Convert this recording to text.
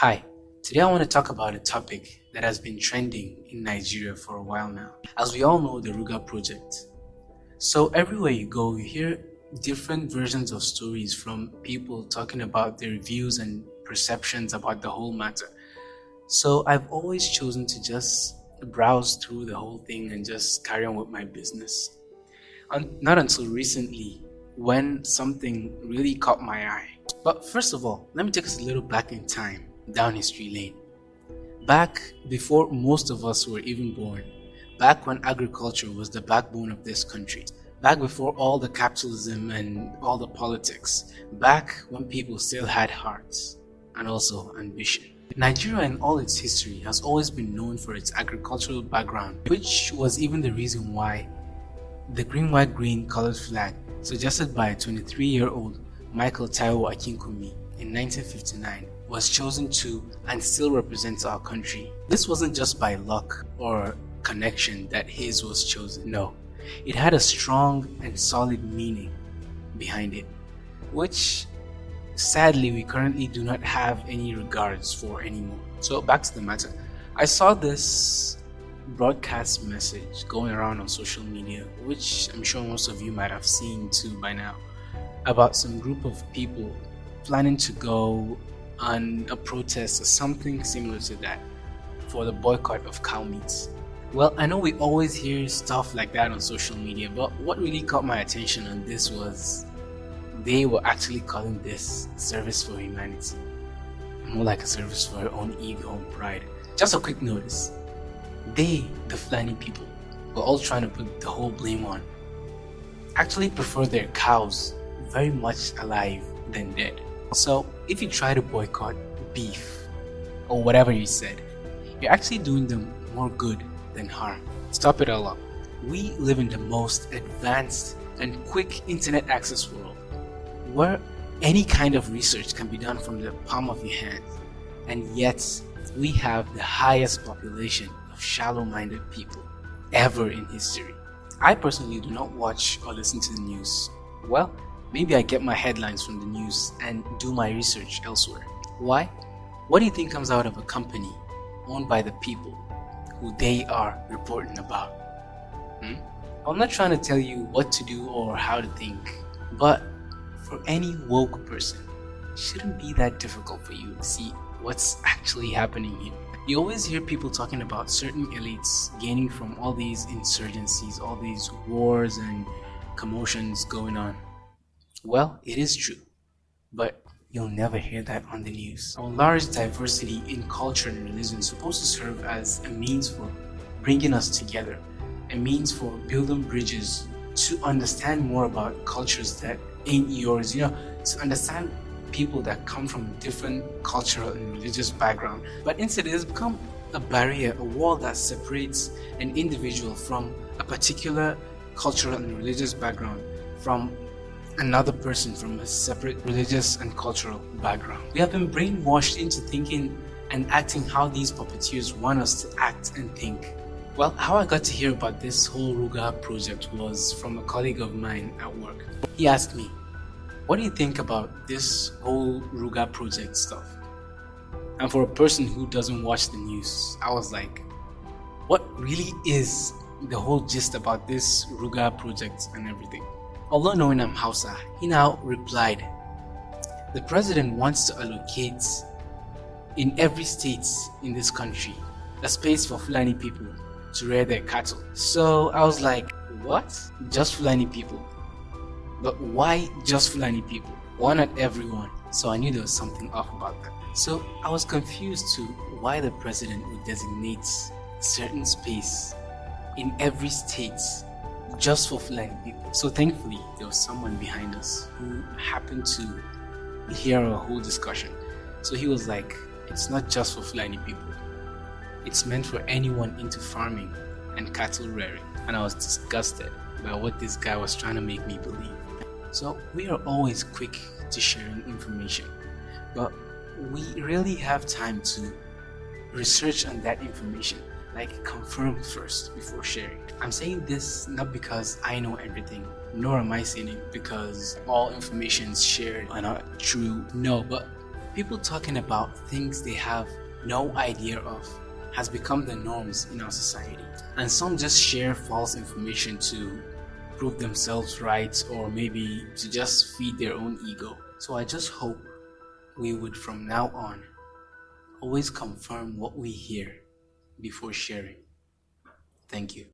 Hi, today I want to talk about a topic that has been trending in Nigeria for a while now. As we all know, the RUGA Project. So everywhere you go, you hear different versions of stories from people talking about their views and perceptions about the whole matter. So I've always chosen to just browse through the whole thing and just carry on with my business. Not until recently, when something really caught my eye. But first of all, let me take us a little back in time, down history lane. Back before most of us were even born, back when agriculture was the backbone of this country, back before all the capitalism and all the politics, back when people still had hearts and also ambition. Nigeria in all its history has always been known for its agricultural background, which was even the reason why the green, white, green colored flag suggested by 23-year-old Michael Taiwo Akinkunmi in 1959 was chosen to and still represents our country. This wasn't just by luck or connection that his was chosen. No, it had a strong and solid meaning behind it, which sadly we currently do not have any regards for anymore. So back to the matter. I saw this broadcast message going around on social media, which I'm sure most of you might have seen too by now, about some group of people planning to go on a protest or something similar to that for the boycott of cow meat. Well, I know we always hear stuff like that on social media, but what really caught my attention on this was they were actually calling this service for humanity, more like a service for their own ego and pride. Just a quick notice. They, the Fulani people, were all trying to put the whole blame on, actually prefer their cows very much alive than dead. So if you try to boycott beef or whatever you said, you're actually doing them more good than harm. Stop it all up. We live in the most advanced and quick internet access world, where any kind of research can be done from the palm of your hand, and yet we have the highest population of shallow-minded people ever in history. I personally do not watch or listen to the news. Well, maybe I get my headlines from the news and do my research elsewhere. Why? What do you think comes out of a company owned by the people who they are reporting about? I'm not trying to tell you what to do or how to think, but for any woke person, it shouldn't be that difficult for you to see what's actually happening here. You always hear people talking about certain elites gaining from all these insurgencies, all these wars and commotions going on. Well, it is true, but you'll never hear that on the news. Our large diversity in culture and religion is supposed to serve as a means for bringing us together, a means for building bridges to understand more about cultures that ain't yours, to understand people that come from different cultural and religious background. But instead it has become a barrier, a wall that separates an individual from a particular cultural and religious background from another person from a separate religious and cultural background. We have been brainwashed into thinking and acting how these puppeteers want us to act and think. Well, how I got to hear about this whole RUGA project was from a colleague of mine at work. He asked me, "What do you think about this whole RUGA project stuff?" And for a person who doesn't watch the news, I was like, what really is the whole gist about this RUGA project and everything? Although knowing I'm Hausa, he now replied, "The president wants to allocate in every state in this country a space for Fulani people to rear their cattle." So I was like, what? Just Fulani people? But why just Fulani people? Why not everyone? So I knew there was something off about that. So I was confused to why the president would designate certain space in every state just for Fulani people. So thankfully, there was someone behind us who happened to hear our whole discussion. So he was like, it's not just for Fulani people. It's meant for anyone into farming and cattle rearing. And I was disgusted by what this guy was trying to make me believe. So we are always quick to sharing information, but we really have time to research on that information, like confirm first before sharing. I'm saying this not because I know everything, nor am I saying it because all information shared are not true. No, but People talking about things they have no idea of has become the norms in our society. And some just share false information to prove themselves right, or maybe to just feed their own ego. So I just hope we would from now on always confirm what we hear before sharing. Thank you.